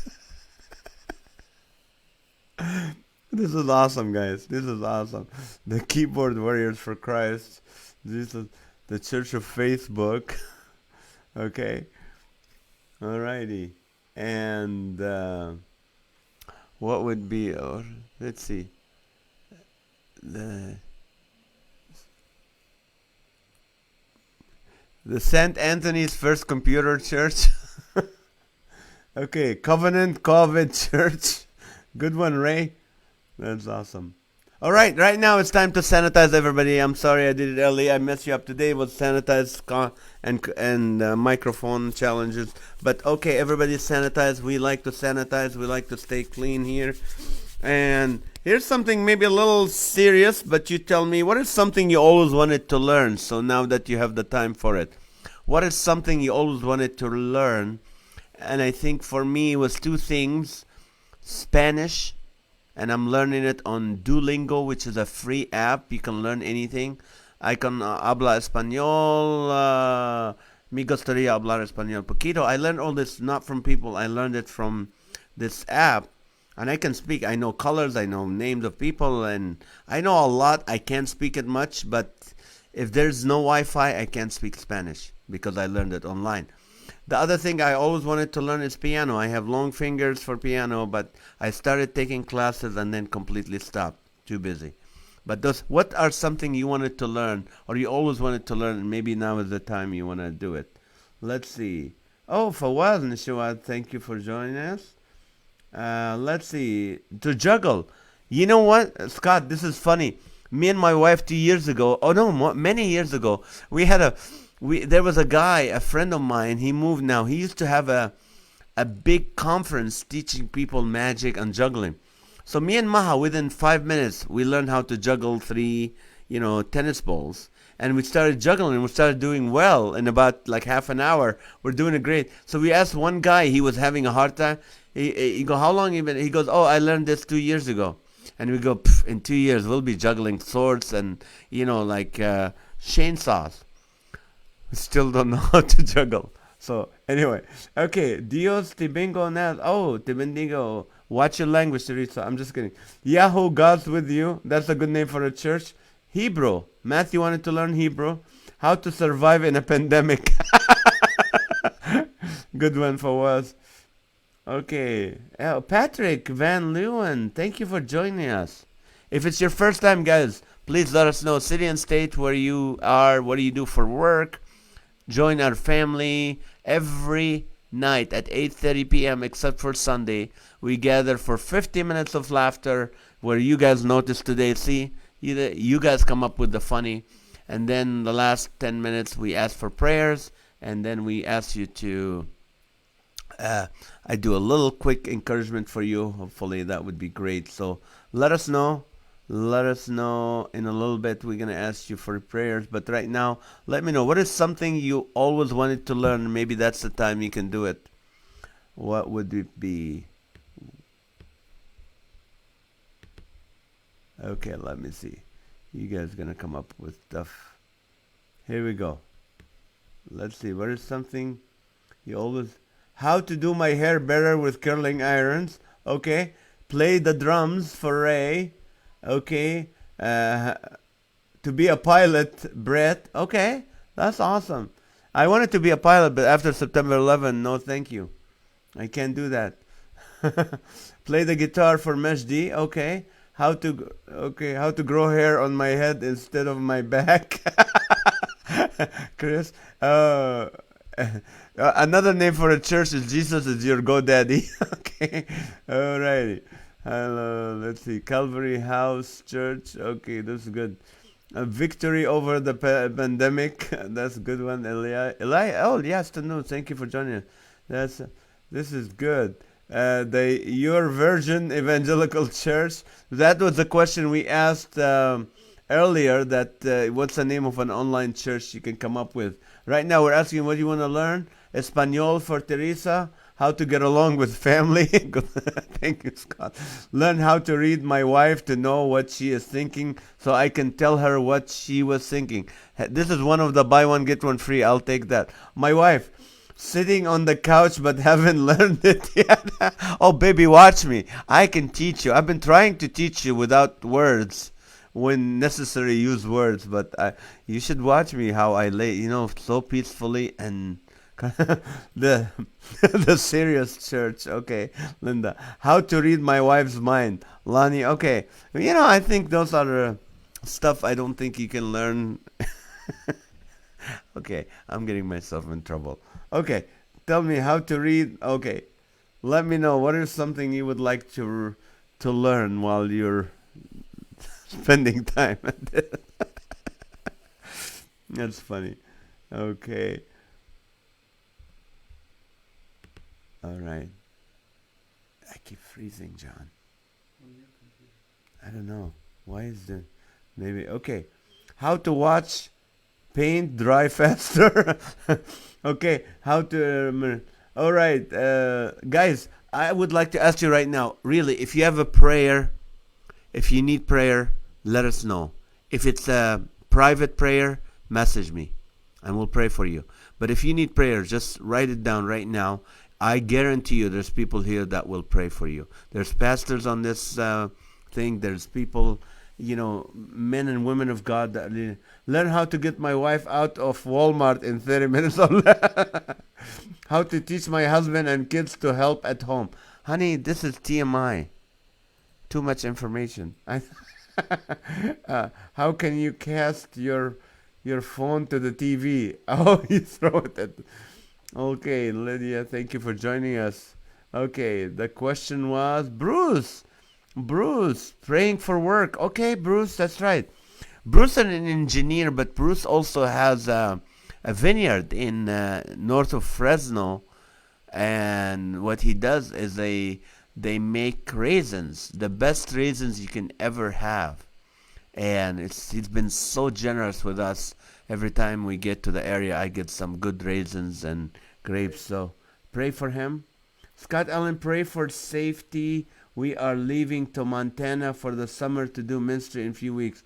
This is awesome, guys. This is awesome. The Keyboard Warriors for Christ. Jesus, the Church of Facebook. Okay. Alrighty. And what would be, or let's see, the St. Anthony's First Computer Church. Okay, Covenant COVID Church. Good one, Ray. That's awesome. All right, right now it's time to sanitize everybody. I'm sorry I did it early. I messed you up today with and microphone challenges. But okay, everybody sanitize. We like to sanitize. We like to stay clean here. And here's something maybe a little serious, but you tell me, what is something you always wanted to learn? So now that you have the time for it, what is something you always wanted to learn? And I think for me it was two things: Spanish, and I'm learning it on Duolingo, which is a free app. You can learn anything. I can habla español. Me gustaría hablar español poquito. I learned all this not from people. I learned it from this app. And I can speak. I know colors. I know names of people. And I know a lot. I can't speak it much. But if there's no Wi-Fi, I can't speak Spanish because I learned it online. The other thing I always wanted to learn is piano. I have long fingers for piano, but I started taking classes and then completely stopped. Too busy. But what are something you wanted to learn, or you always wanted to learn, and maybe now is the time you want to do it? Let's see. Oh, Fawaz Nishawad, thank you for joining us. Let's see. To juggle. You know what, Scott, this is funny. Me and my wife 2 years ago, many years ago, there was a guy, a friend of mine. He moved now. He used to have a big conference teaching people magic and juggling. So me and Maha, within 5 minutes, we learned how to juggle 3, tennis balls. And we started juggling. We started doing well in about like half an hour. We're doing it great. So we asked one guy, he was having a hard time. He go, how long you been? He goes, oh, I learned this 2 years ago. And we go, in 2 years, we'll be juggling swords and, chainsaws. Still don't know how to juggle. So anyway, okay. Dios te bendiga, NAZ. Oh, te bendigo. Watch your language, Teresa. I'm just kidding. Yahoo, God's with you. That's a good name for a church. Hebrew. Matthew wanted to learn Hebrew. How to survive in a pandemic. Good one for us. Okay. Oh, Patrick Van Leeuwen, thank you for joining us. If it's your first time, guys, please let us know city and state where you are, what do you do for work. Join our family every night at 8:30 p.m. except for Sunday. We gather for 50 minutes of laughter where you guys noticed today. See, you guys come up with the funny. And then the last 10 minutes we ask for prayers. And then we ask you to, I do a little quick encouragement for you. Hopefully that would be great. So let us know. Let us know in a little bit. We're going to ask you for prayers. But right now, let me know. What is something you always wanted to learn? Maybe that's the time you can do it. What would it be? Okay, let me see. You guys going to come up with stuff. Here we go. Let's see. What is something you always... How to do my hair better with curling irons. Okay. Play the drums for Ray. Okay, to be a pilot, Brett. Okay, that's awesome. I wanted to be a pilot, but after September 11, no thank you. I can't do that. Play the guitar for Meshdi. Okay. How to grow hair on my head instead of my back. Chris. Another name for a church is Jesus is your GoDaddy. Okay. Alrighty. Hello, let's see. Calvary House Church. Okay, that's good. Victory over the pandemic. That's a good one. Eli. Oh, yes, to know. Thank you for joining us. This is good. Your Virgin Evangelical Church. That was the question we asked earlier. That what's the name of an online church you can come up with? Right now, we're asking what you want to learn. Espanol for Teresa. How to get along with family. Thank you, Scott. Learn how to read my wife to know what she is thinking so I can tell her what she was thinking. This is one of the buy one, get one free. I'll take that. My wife, sitting on the couch but haven't learned it yet. Oh, baby, watch me. I can teach you. I've been trying to teach you without words. when necessary use words, but you should watch me how I lay, so peacefully and the the serious church. Okay, Linda, how to read my wife's mind, Lonnie. Okay, I think those are stuff I don't think you can learn. Okay, I'm getting myself in trouble. Okay, tell me how to read. Okay, let me know what is something you would like to learn while you're spending time at this. That's funny. Okay, all right. I keep freezing, John. I don't know. Why is the maybe okay? How to watch paint dry faster? Okay, how to all right, guys, I would like to ask you right now, really, if you have a prayer, if you need prayer, let us know. If it's a private prayer, message me and we'll pray for you. But if you need prayer, just write it down right now. I guarantee you there's people here that will pray for you. There's pastors on this thing. There's people, men and women of God that learn how to get my wife out of Walmart in 30 minutes or less. How to teach my husband and kids to help at home. Honey, this is TMI. Too much information. How can you cast your phone to the TV? Oh, you throw it at... Okay, Lydia, thank you for joining us. Okay, the question was Bruce, praying for work. Okay, Bruce, that's right. Bruce is an engineer, but Bruce also has a vineyard in north of Fresno, and what he does is they make raisins, the best raisins you can ever have, and he's been so generous with us. Every time we get to the area, I get some good raisins and grapes. So pray for him. Scott Allen, pray for safety. We are leaving to Montana for the summer to do ministry in a few weeks.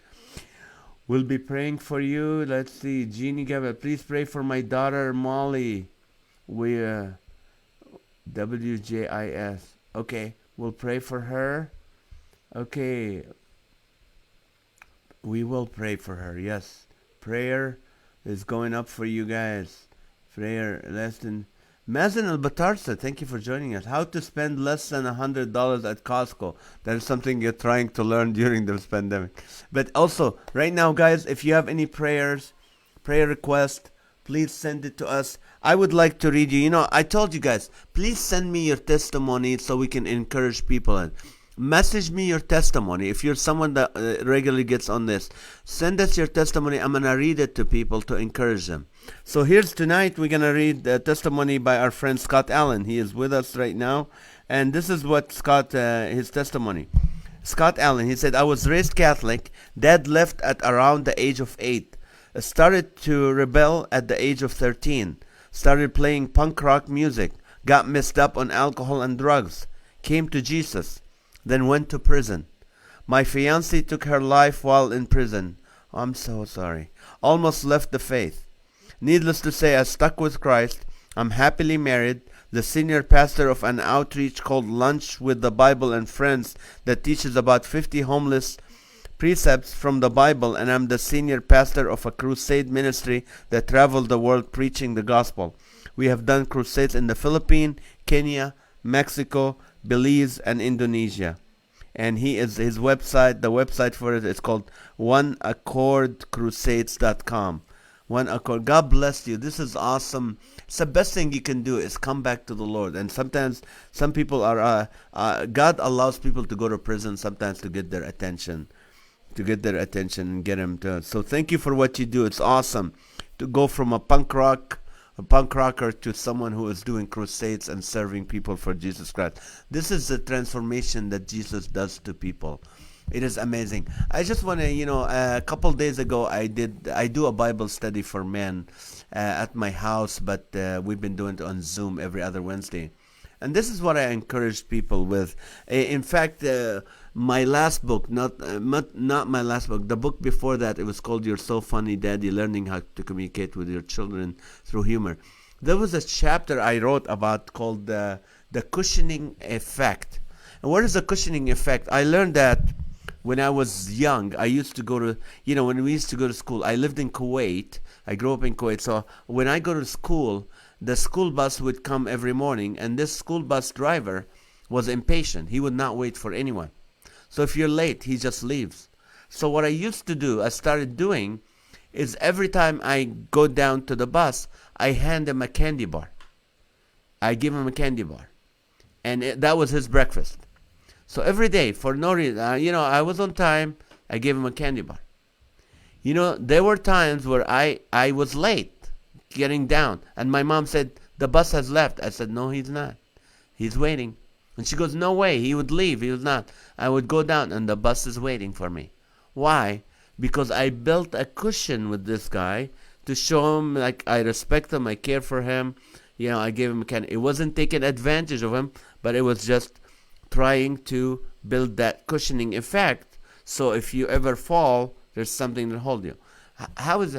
We'll be praying for you. Let's see. Jeannie Gabriel, please pray for my daughter Molly. We WJIS. Okay, we'll pray for her. Okay. We will pray for her. Yes. Prayer is going up for you guys. Prayer less than Mazen Al Batarsa, thank you for joining us. How to spend less than $100 at Costco. That is something you're trying to learn during this pandemic. But also, right now, guys, if you have any prayer request, please send it to us. I would like to read you. I told you guys, please send me your testimony so we can encourage people. And message me your testimony. If you're someone that regularly gets on this, send us your testimony. I'm going to read it to people to encourage them. So here's tonight, we're going to read the testimony by our friend Scott Allen. He is with us right now. And this is what his testimony. Scott Allen, he said, I was raised Catholic. Dad left at around the age of 8. Started to rebel at the age of 13. Started playing punk rock music. Got messed up on alcohol and drugs. Came to Jesus. Then went to prison. My fiancée took her life while in prison. I'm so sorry. Almost left the faith. Needless to say, I stuck with Christ. I'm happily married, the senior pastor of an outreach called Lunch with the Bible and Friends that teaches about 50 homeless precepts from the Bible, and I'm the senior pastor of a crusade ministry that traveled the world preaching the gospel. We have done crusades in the Philippines, Kenya, Mexico, Belize, and Indonesia. And his website, the website for it is called oneaccordcrusades.com. One Accord. God bless you. This is awesome. It's the best thing you can do is come back to the Lord. And sometimes some people are, God allows people to go to prison sometimes to get their attention. And get them to. So thank you for what you do. It's awesome to go from a punk rocker to someone who is doing crusades and serving people for Jesus Christ. This is the transformation that Jesus does to people. It is amazing. I just want to, a couple days ago, I do a Bible study for men at my house, but we've been doing it on Zoom every other Wednesday. And this is what I encourage people with. In fact, my last book, not my last book, the book before that, it was called You're So Funny, Daddy, Learning How to Communicate with Your Children Through Humor. There was a chapter I wrote about called the cushioning effect. And what is the cushioning effect? I learned that when I was young, I used to go to, when we used to go to school, I lived in Kuwait. I grew up in Kuwait. So when I go to school, the school bus would come every morning, and this school bus driver was impatient. He would not wait for anyone. So if you're late, he just leaves. So what I used to do, I started doing, is every time I go down to the bus, I hand him a candy bar. I give him a candy bar. And that was his breakfast. So every day, for no reason, I was on time, I gave him a candy bar. There were times where I was late getting down, and my mom said, the bus has left. I said, no, he's not. He's waiting. And she goes, no way, he would leave. He was not. I would go down, and the bus is waiting for me. Why? Because I built a cushion with this guy to show him, like, I respect him, I care for him. I gave him a candy. It wasn't taking advantage of him, but it was just trying to build that cushioning effect, so if you ever fall, there's something to hold you. How is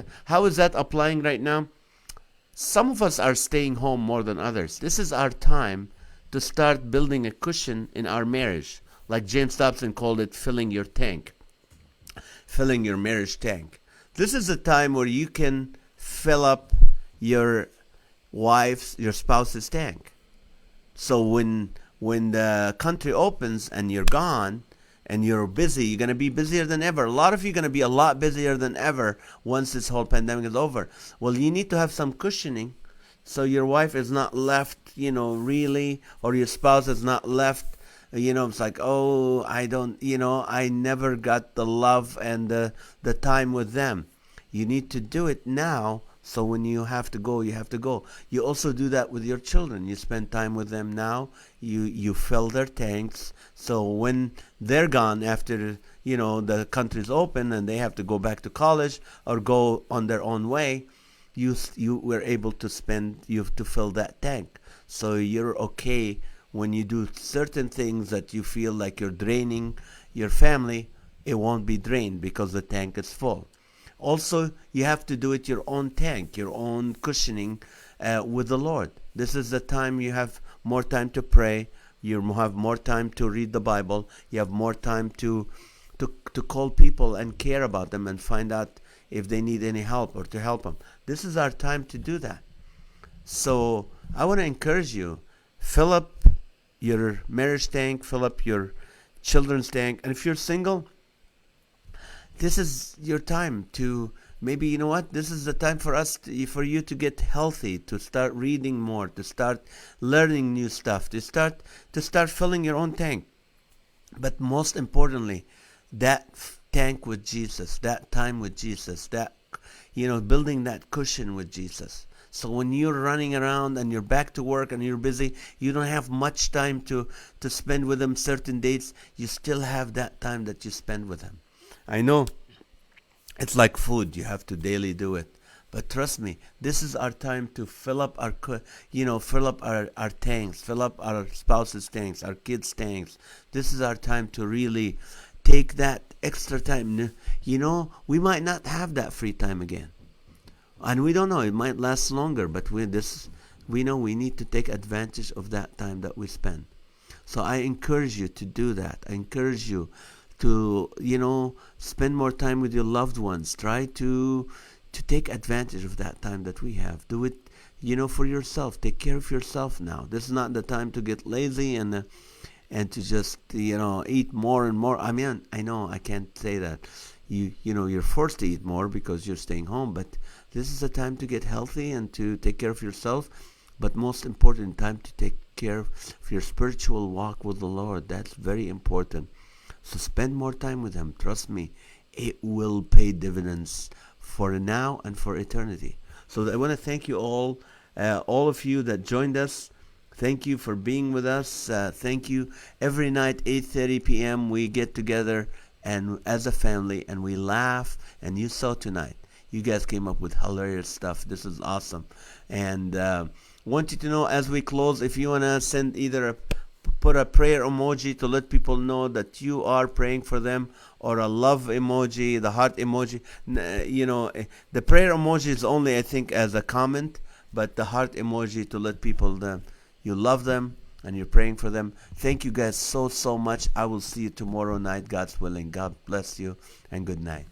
that applying right now? Some of us are staying home more than others. This is our time to start building a cushion in our marriage, like James Dobson called it, filling your tank, filling your marriage tank. This is a time where you can fill up your your spouse's tank. So when the country opens and you're gone and you're busy, you're going to be busier than ever. A lot of you are going to be a lot busier than ever once this whole pandemic is over. Well, you need to have some cushioning so your wife is not left, really, or your spouse is not left, it's like, oh, I never got the love and the time with them. You need to do it now. So when you have to go, you have to go. You also do that with your children. You spend time with them now. You fill their tanks. So when they're gone after, the country's open and they have to go back to college or go on their own way, you were able to fill that tank. So you're okay when you do certain things that you feel like you're draining your family. It won't be drained because the tank is full. Also, you have to do it your own tank, your own cushioning with the Lord. This is the time you have more time to pray. You have more time to read the Bible. You have more time to call people and care about them and find out if they need any help or to help them. This is our time to do that. So I want to encourage you, fill up your marriage tank, fill up your children's tank. And if you're single, this is your time to maybe, this is the time for you to get healthy, to start reading more, to start learning new stuff, to start filling your own tank. But most importantly, that tank with Jesus, that time with Jesus, that, building that cushion with Jesus. So when you're running around and you're back to work and you're busy, you don't have much time to spend with him certain dates, you still have that time that you spend with him. I know it's like food. You have to daily do it. But trust me, this is our time to fill up our tanks, fill up our spouse's tanks, our kids' tanks. This is our time to really take that extra time. We might not have that free time again. And we don't know, it might last longer, but we know we need to take advantage of that time that we spend. So I encourage you to do that. I encourage you to spend more time with your loved ones. Try to take advantage of that time that we have. Do it for yourself. Take care of yourself now. This is not the time to get lazy and to just eat more and more. I mean, I know I can't say that you're forced to eat more because you're staying home, but this is a time to get healthy and to take care of yourself. But most important, time to take care of your spiritual walk with the Lord. That's very important. So spend more time with him. Trust me, it will pay dividends for now and for eternity. So I want to thank you all of you that joined us. Thank you for being with us. Thank you. Every night, 8:30 p.m., we get together and as a family and we laugh. And you saw tonight, you guys came up with hilarious stuff. This is awesome. And want you to know as we close, if you want to send either put a prayer emoji to let people know that you are praying for them, or a love emoji, the heart emoji. The prayer emoji is only, I think, as a comment, but the heart emoji to let people know you love them and you're praying for them. Thank you guys so much. I will see you tomorrow night, God's willing. God bless you, and good night.